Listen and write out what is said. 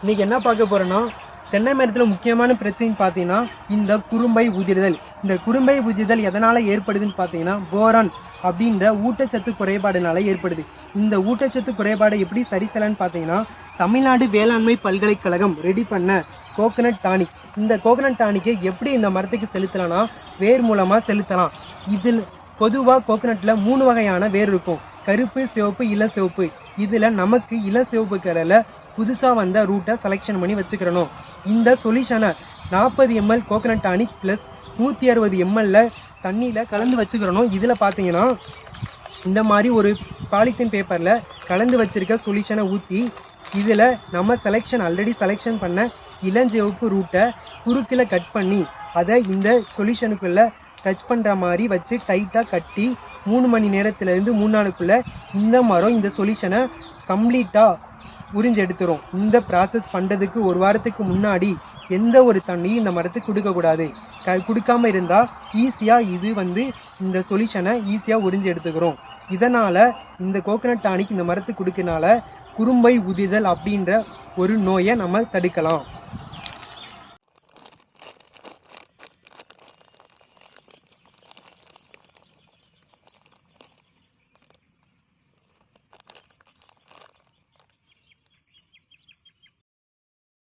இன்னைக்கு என்ன பார்க்க போறோம்னா, தென்னை மரத்தில் முக்கியமான பிரச்சனைன்னு பார்த்தீங்கன்னா இந்த குறும்பை உதிர்தல். இந்த குறும்பை உதிர்தல் எதனால் ஏற்படுதுன்னு பார்த்தீங்கன்னா போரான் அப்படின்ற ஊட்டச்சத்து குறைபாடுனால ஏற்படுது. இந்த ஊட்டச்சத்து குறைபாடை எப்படி சரி செய்யலான்னு பார்த்தீங்கன்னா, தமிழ்நாடு வேளாண்மை பல்கலைக்கழகம் ரெடி பண்ண கோகனட் டானிக். இந்த கோகனட் டானிக்கை எப்படி இந்த மரத்துக்கு செலுத்தலாம்னா வேர் மூலமாக செலுத்தலாம். இதில் பொதுவாக கோகனட்டில் 3 வகையான வேர் இருக்கும்: கருப்பு, சிவப்பு, இளசிவப்பு. இதில் நமக்கு இளசிவப்பு கலரில் புதுசாக வந்த ரூட்டை செலெக்ஷன் பண்ணி வச்சுக்கிறணும். இந்த சொல்யூஷனை 40 ml coconut tonic plus 160 ml தண்ணியில் கலந்து வச்சுக்கிறணும். இதில் பார்த்தீங்கன்னா இந்த மாதிரி ஒரு பாலித்தீன் பேப்பரில் கலந்து வச்சுருக்க சொல்யூஷனை ஊற்றி இதில் நம்ம ஆல்ரெடி செலெக்ஷன் பண்ண இளஞ்சிவப்பு ரூட்டை குறுக்கில் கட் பண்ணி அதை இந்த சொல்யூஷனுக்குள்ளே டச் பண்ணுற மாதிரி வச்சு டைட்டாக கட்டி 3 மணி நேரத்துலேருந்து 3 நாளுக்குள்ளே இந்த மரம் இந்த சொல்யூஷனை கம்ப்ளீட்டாக உறிஞ்சு எடுத்துரும். இந்த ப்ராசஸ் பண்ணுறதுக்கு 1 வாரத்துக்கு முன்னாடி எந்த ஒரு தண்ணியும் இந்த மரத்துக்கு கொடுக்கக்கூடாது. கொடுக்காமல் இருந்தால் ஈஸியாக இந்த சொல்யூஷனை ஈஸியாக உறிஞ்சு எடுத்துக்கிறோம். இதனால் இந்த கோகனட் டானிக் இந்த மரத்துக்கு கொடுக்கறனால குறும்பை உதிர்தல் அப்படின்ற ஒரு நோயை நம்ம தடுக்கலாம்.